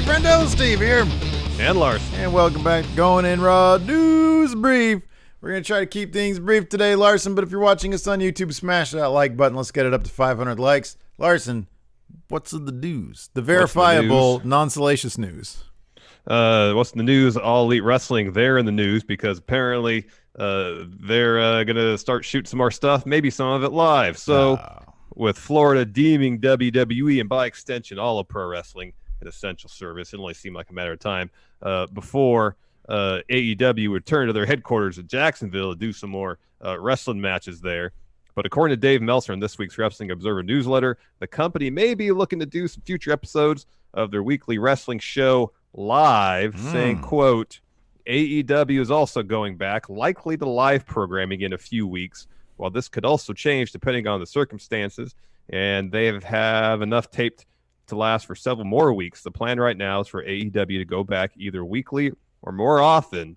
friendo, Steve here. And Larson. And welcome back to Going In Raw News Brief. We're going to try to keep things brief today, Larson, but if you're watching us on YouTube, smash that like button. Let's get it up to 500 likes. Larson, what's in the news? The verifiable, non-salacious news. What's in the news? All Elite Wrestling, they're in the news because apparently they're going to start shooting some more stuff, maybe some of it live. So with Florida deeming WWE and by extension all of pro wrestling an essential service, it only seemed like a matter of time before AEW would turn to their headquarters at Jacksonville to do some more wrestling matches there. But according to Dave Meltzer in this week's Wrestling Observer newsletter, the company may be looking to do some future episodes of their weekly wrestling show live, saying, quote, AEW is also going back, likely to live programming in a few weeks. While this could also change depending on the circumstances, and they have enough taped to last for several more weeks. The plan right now is for AEW to go back either weekly or more often,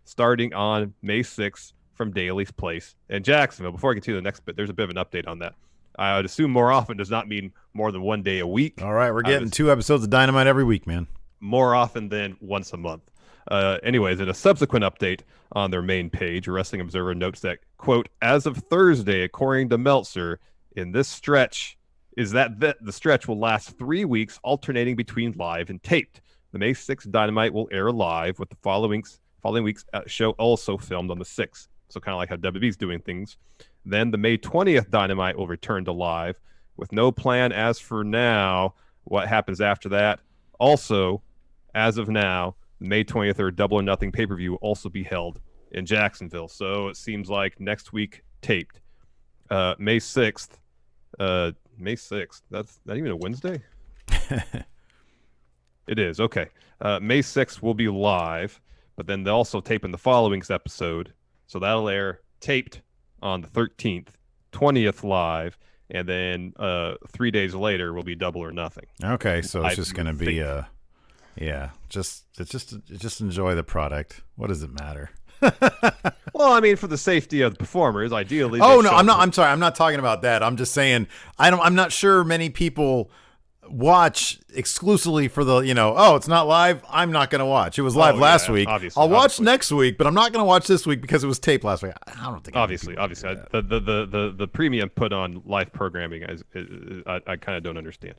starting on May 6th from Daly's Place in Jacksonville. Before I get to the next bit, there's a bit of an update on that. I would assume more often does not mean more than one day a week. All right, we're getting 2 episodes of Dynamite every week, man. More often than once a month. Anyways, in a subsequent update on their main page, Wrestling Observer notes that, quote, as of Thursday, according to Meltzer, in this stretch, the stretch will last 3 weeks, alternating between live and taped. The May 6th Dynamite will air live, with the following week's show also filmed on the 6th. So kind of like how WWE's doing things. Then the May 20th Dynamite will return to live, with no plan as for now what happens after that. Also, as of now, May 20th or Double or Nothing pay-per-view will also be held in Jacksonville. So it seems like next week taped. May 6th. May 6th. That's not even a Wednesday? It is. Okay. May 6th will be live, but then they'll also tape in the following episode. So that'll air taped on the 13th, 20th live, and then 3 days later will be Double or Nothing. Okay, so it's just going to be just enjoy the product. What does it matter? Well, I mean, for the safety of the performers, ideally. Oh no, I'm sorry. I'm not talking about that. I'm just saying I'm not sure many people watch exclusively for the, it's not live, I'm not going to watch. It was live last week. I'll watch next week, but I'm not going to watch this week because it was taped last week. I don't think obviously the premium put on live programming I kind of don't understand.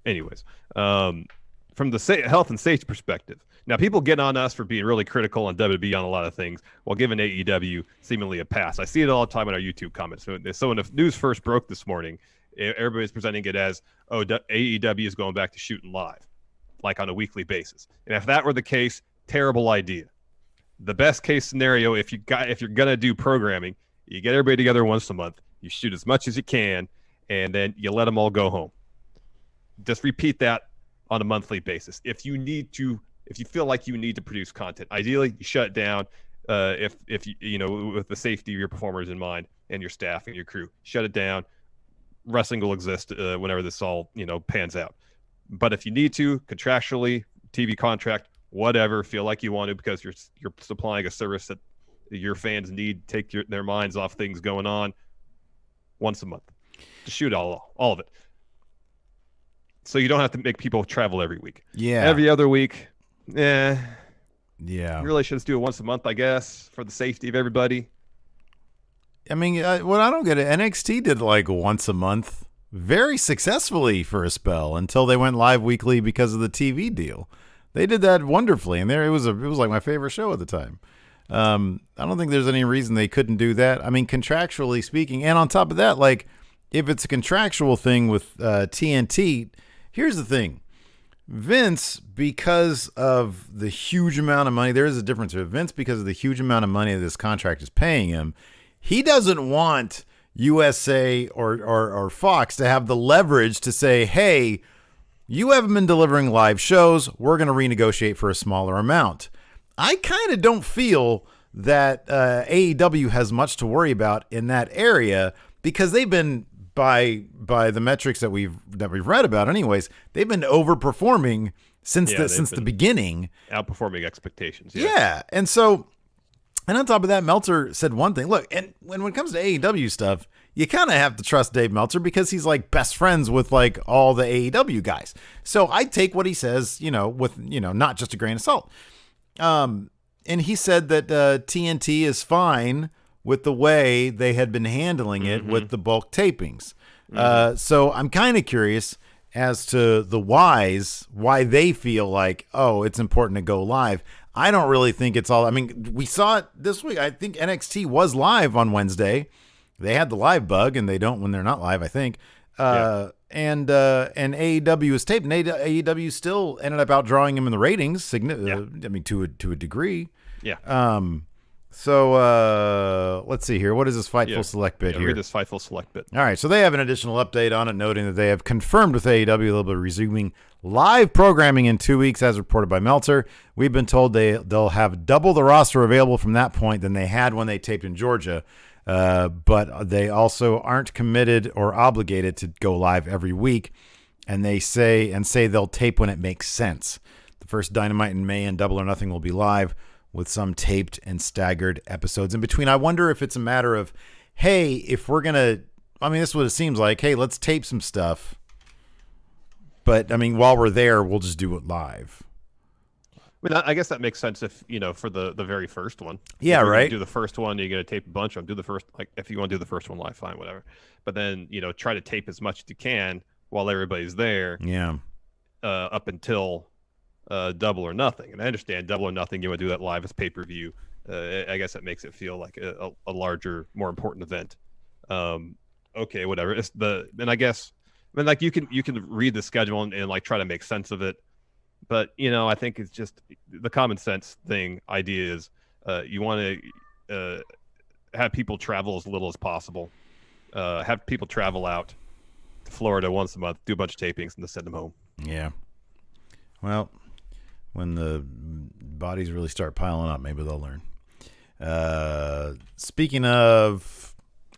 Anyways, from the health and safety perspective, now people get on us for being really critical on WWE on a lot of things while giving AEW seemingly a pass. I see it all the time in our YouTube comments. So when the news first broke this morning, everybody's presenting it as, AEW is going back to shooting live, like on a weekly basis. And if that were the case, terrible idea. The best case scenario, if you're gonna do programming, you get everybody together once a month, you shoot as much as you can, and then you let them all go home. Just repeat that on a monthly basis. If you feel like you need to produce content, ideally you shut it down. If you with the safety of your performers in mind and your staff and your crew, shut it down. Wrestling will exist whenever this all pans out. But if you need to, contractually, TV contract, whatever, feel like you want to because you're supplying a service that your fans need, take their minds off things going on, once a month, just shoot all of it. So you don't have to make people travel every week. Yeah, every other week. Yeah. You really should just do it once a month, I guess, for the safety of everybody. I mean, what I don't get it, NXT did like once a month very successfully for a spell until they went live weekly because of the TV deal. They did that wonderfully, and it was like my favorite show at the time. I don't think there's any reason they couldn't do that. I mean, contractually speaking, and on top of that, like if it's a contractual thing with TNT, here's the thing. Vince, because of the huge amount of money, there is a difference here. Vince, because of the huge amount of money that this contract is paying him, he doesn't want USA or Fox to have the leverage to say, hey, you haven't been delivering live shows. We're going to renegotiate for a smaller amount. I kind of don't feel that AEW has much to worry about in that area because they've been, by the metrics that we've read about anyways, they've been overperforming since the beginning. Outperforming expectations. Yeah. And so, and on top of that, Meltzer said one thing. Look, and when it comes to AEW stuff, you kind of have to trust Dave Meltzer because he's like best friends with like all the AEW guys. So I take what he says, with, not just a grain of salt. And he said that TNT is fine with the way they had been handling it with the bulk tapings. So I'm kind of curious as to the why they feel like, oh, it's important to go live. I don't really think it's all. I mean, we saw it this week. I think NXT was live on Wednesday. They had the live bug, and they don't when they're not live, I think. And AEW was taped, and AEW still ended up outdrawing him in the ratings. I mean, to a degree. Yeah. So let's see here. What is this Fightful Select bit here? Read this Fightful Select bit. All right. So they have an additional update on it, noting that they have confirmed with AEW they'll be resuming live programming in 2 weeks, as reported by Meltzer. We've been told they'll have double the roster available from that point than they had when they taped in Georgia. But they also aren't committed or obligated to go live every week. And they say they'll tape when it makes sense. The first Dynamite in May and Double or Nothing will be live, with some taped and staggered episodes in between. I wonder if it's a matter of, hey, if we're going to, I mean, this is what it seems like. Hey, let's tape some stuff. But, I mean, while we're there, we'll just do it live. I mean, I guess that makes sense if, for the very first one. Yeah, right. Do the first one, you're going to tape a bunch of them. Do the first, like, if you want to do the first one live, fine, whatever. But then, try to tape as much as you can while everybody's there. Yeah. Up until Double or Nothing. And I understand Double or Nothing, you want to do that live as pay-per-view. I guess that makes it feel like a larger, more important event. Okay, whatever. And I guess, like you can read the schedule and like try to make sense of it. But, I think it's just the common sense idea is you want to have people travel as little as possible. Have people travel out to Florida once a month, do a bunch of tapings, and then send them home. Yeah. Well, when the bodies really start piling up, maybe they'll learn. Speaking of,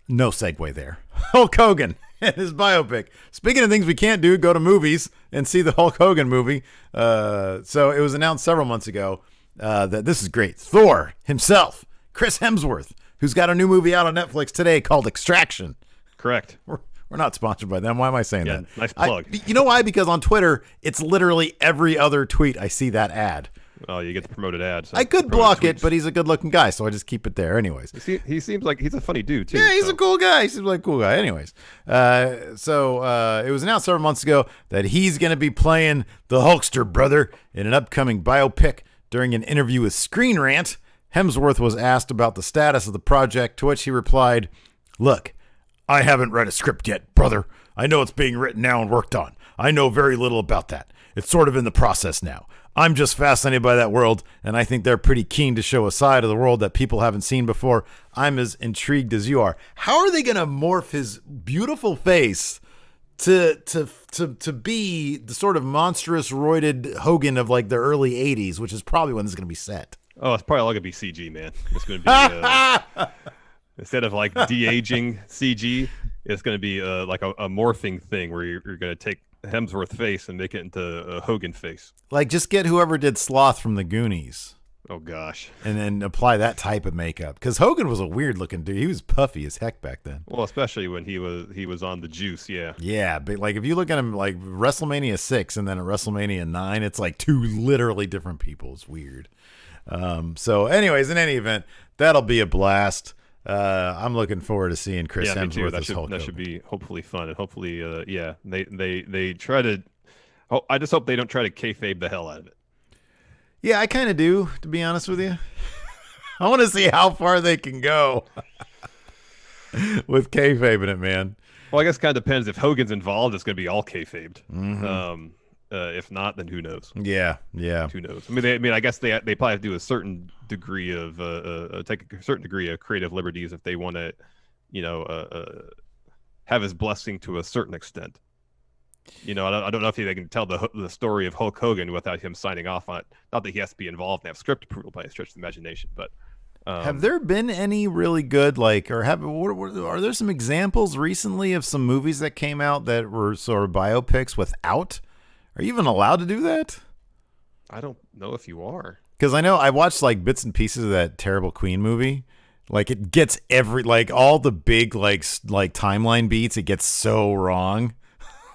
no segue there. Hulk Hogan and his biopic. Speaking of things we can't do, go to movies and see the Hulk Hogan movie. So it was announced several months ago that this is great. Thor himself, Chris Hemsworth, who's got a new movie out on Netflix today called Extraction. Correct. We're not sponsored by them. Why am I saying that? Nice plug. You know why? Because on Twitter, it's literally every other tweet I see that ad. Oh, you get the promoted ad. So I could block it, but he's a good-looking guy, so I just keep it there. Anyways. He seems like he's a funny dude, too. Yeah, he's a cool guy. He seems like a cool guy. Anyways. So it was announced several months ago that he's going to be playing the Hulkster brother in an upcoming biopic. During an interview with Screen Rant, Hemsworth was asked about the status of the project, to which he replied, "Look, I haven't read a script yet, brother. I know it's being written now and worked on. I know very little about that. It's sort of in the process now. I'm just fascinated by that world, and I think they're pretty keen to show a side of the world that people haven't seen before. I'm as intrigued as you are." How are they going to morph his beautiful face to be the sort of monstrous, roided Hogan of like the early 80s, which is probably when this is going to be set? Oh, it's probably all going to be CG, man. It's going to be... Instead of like de-aging CG, it's going to be like a morphing thing where you're going to take Hemsworth face and make it into a Hogan face. Like just get whoever did Sloth from the Goonies. Oh gosh. And then apply that type of makeup, because Hogan was a weird looking dude. He was puffy as heck back then. Well, especially when he was on the juice. Yeah. Yeah, but like if you look at him like WrestleMania 6 and then at WrestleMania 9, it's like two literally different people. It's weird. So anyways, in any event, that'll be a blast. I'm looking forward to seeing Chris Hemsworth as Hulk Hogan. That should be hopefully fun, and hopefully, they try to. Oh, I just hope they don't try to kayfabe the hell out of it. Yeah, I kind of do, to be honest with you. I want to see how far they can go with kayfabing it, man. Well, I guess it kind of depends. If Hogan's involved, it's going to be all kayfabed. Mm-hmm. If not, then who knows? Yeah. Who knows? I mean, I guess they probably have to do a certain degree of take a certain degree of creative liberties if they want to, have his blessing to a certain extent. I don't know if they can tell the story of Hulk Hogan without him signing off on it. Not that he has to be involved and have script approval by a stretch of the imagination, but. Have there been any really good, are there some examples recently of some movies that came out that were sort of biopics without? Are you even allowed to do that? I don't know if you are. Because I know I watched like bits and pieces of that terrible Queen movie, Like it gets all the big timeline beats. It gets so wrong.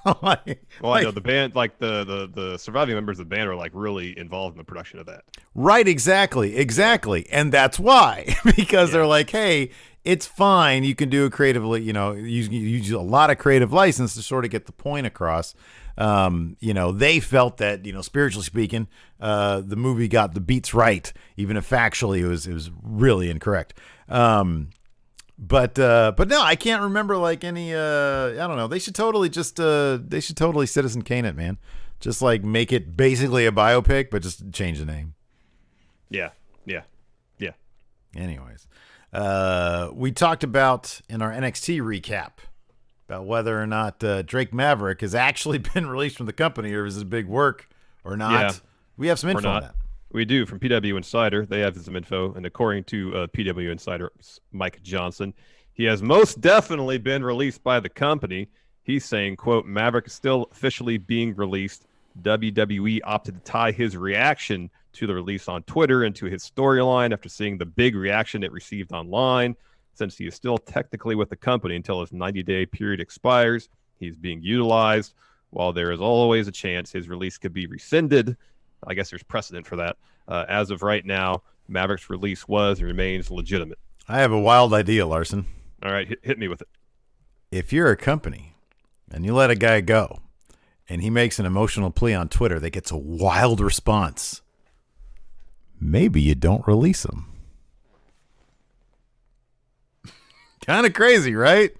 I know the band, like the surviving members of the band are like really involved in the production of that. Right, exactly. And that's why, because they're like, hey, it's fine. You can do it creatively, use a lot of creative license to sort of get the point across. They felt that, spiritually speaking, the movie got the beats right, even if factually it was really incorrect. But no, I can't remember like any, I don't know. They should totally Citizen Kane it, man. Just like make it basically a biopic, but just change the name. Yeah. Anyways, we talked about in our NXT recap about whether or not Drake Maverick has actually been released from the company, or is it big work or not. Yeah. We have some info on that. We do, from PW Insider. They have some info, and according to PW Insider Mike Johnson, he has most definitely been released by the company. He's saying, quote, Maverick is still officially being released. WWE opted to tie his reaction to the release on Twitter into his storyline after seeing the big reaction it received online. Since he is still technically with the company until his 90-day period expires, he's being utilized. While there is always a chance his release could be rescinded, I guess there's precedent for that. As of right now, Maverick's release was and remains legitimate. I have a wild idea, Larson. All right, hit me with it. If you're a company and you let a guy go and he makes an emotional plea on Twitter that gets a wild response, maybe you don't release him. Kind of crazy, right?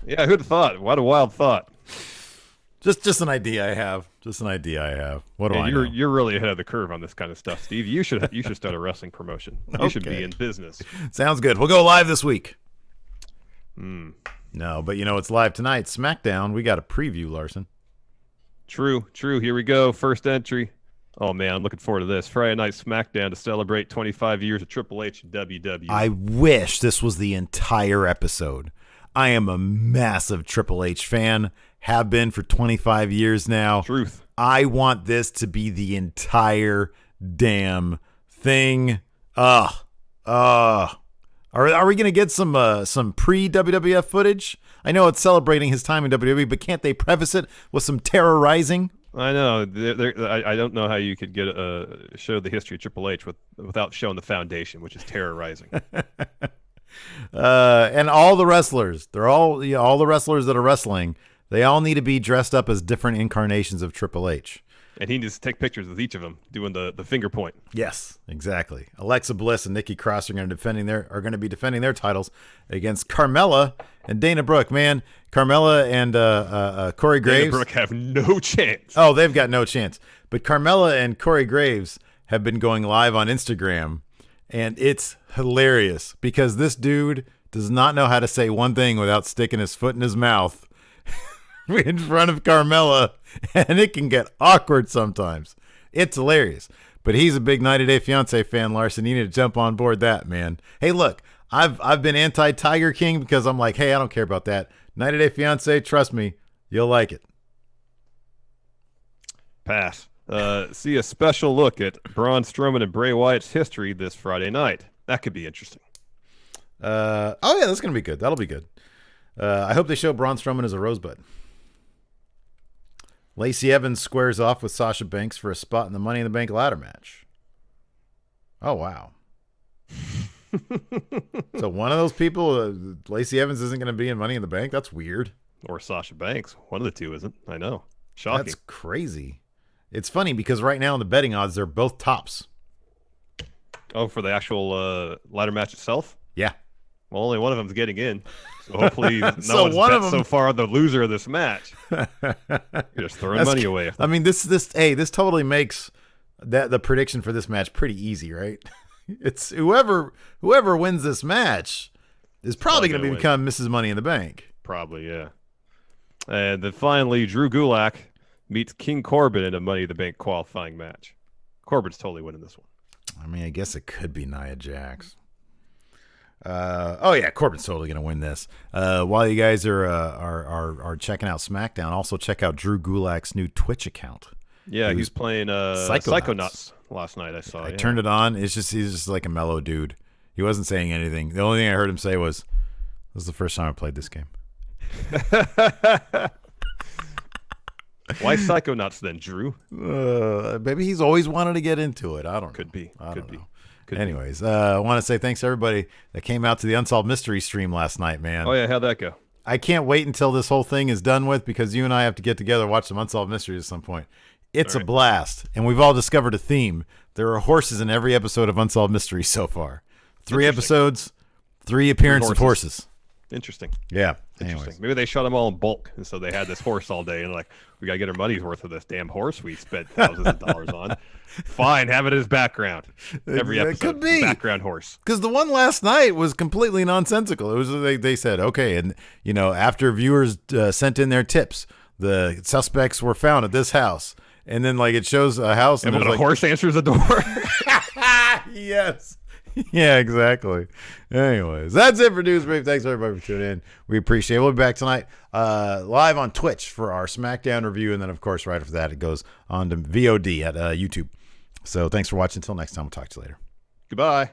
Yeah, who'd have thought? What a wild thought. Just an idea I have. What do I know? You're really ahead of the curve on this kind of stuff, Steve. You should start a wrestling promotion. You should be in business. Sounds good. We'll go live this week. No, but it's live tonight. Smackdown. We got a preview, Larson. True. Here we go. First entry. Oh, man, I'm looking forward to this. Friday Night Smackdown to celebrate 25 years of Triple H and WWE. I wish this was the entire episode. I am a massive Triple H fan. Have been for 25 years now. Truth. I want this to be the entire damn thing. Are we going to get some pre-WWF footage? I know it's celebrating his time in WWE, but can't they preface it with some terrorizing? I know. I don't know how you could get show the history of Triple H without showing the foundation, which is terrorizing. And all the wrestlers, all the wrestlers that are wrestling, they all need to be dressed up as different incarnations of Triple H. And he needs to take pictures with each of them doing the finger point. Yes, exactly. Alexa Bliss and Nikki Cross are going to be defending their titles against Carmella and Dana Brooke. Man, Carmella and Corey Graves. Dana Brooke have no chance. Oh, they've got no chance. But Carmella and Corey Graves have been going live on Instagram, and it's hilarious because this dude does not know how to say one thing without sticking his foot in his mouth in front of Carmella, and it can get awkward sometimes. It's hilarious. But he's a big 90 Day Fiance fan, Larson. You need to jump on board that, man. Hey, look, I've been anti-Tiger King because I'm like, hey, I don't care about that. 90 Day Fiance, trust me, you'll like it. Pass. See a special look at Braun Strowman and Bray Wyatt's history this Friday night. That could be interesting. Yeah, that's going to be good. That'll be good. I hope they show Braun Strowman as a rosebud. Lacey Evans squares off with Sasha Banks for a spot in the Money in the Bank ladder match. Oh, wow. So one of those people, Lacey Evans, isn't going to be in Money in the Bank? That's weird. Or Sasha Banks. One of the two isn't. I know. Shocking. That's crazy. It's funny because right now in the betting odds, they're both tops. Oh, for the actual ladder match itself? Yeah. Well, only one of them's getting in. So hopefully no one's bet so far the loser of this match. You're just throwing money away. I mean, this totally makes the prediction for this match pretty easy, right? It's whoever wins this match is probably going to become Mrs. Money in the Bank. Probably, yeah. And then finally, Drew Gulak meets King Corbin in a Money in the Bank qualifying match. Corbin's totally winning this one. I mean, I guess it could be Nia Jax. Yeah, Corbin's totally going to win this. While you guys are checking out SmackDown, also check out Drew Gulak's new Twitch account. Yeah, he's playing Psychonauts last night. I saw. I turned it on. He's just like a mellow dude. He wasn't saying anything. The only thing I heard him say was, "This is the first time I played this game." Why Psychonauts then, Drew? Maybe he's always wanted to get into it. I don't know. Could be. I don't know. Could Anyways, I want to say thanks to everybody that came out to the Unsolved Mystery stream last night, man. Oh, yeah. How'd that go? I can't wait until this whole thing is done with, because you and I have to get together and watch some Unsolved Mysteries at some point. It's a blast, and we've all discovered a theme. There are horses in every episode of Unsolved Mysteries so far. 3 episodes, 3 appearances of horses. Interesting. Yeah. Interesting. Anyways. Maybe they shot them all in bulk, and so they had this horse all day, and like, we gotta get our money's worth of this damn horse we spent thousands of dollars on. Fine, have it as background. Every episode, could be background horse. Because the one last night was completely nonsensical. It was they said, okay, and after viewers sent in their tips, the suspects were found at this house, and then like it shows a house, and when a horse answers the door. Yes. Yeah, exactly. Anyways, that's it for News Brief. Thanks everybody for tuning in. We appreciate it. We'll be back tonight live on Twitch for our SmackDown review. And then, of course, right after that, it goes on to VOD at YouTube. So thanks for watching. Until next time, we'll talk to you later. Goodbye.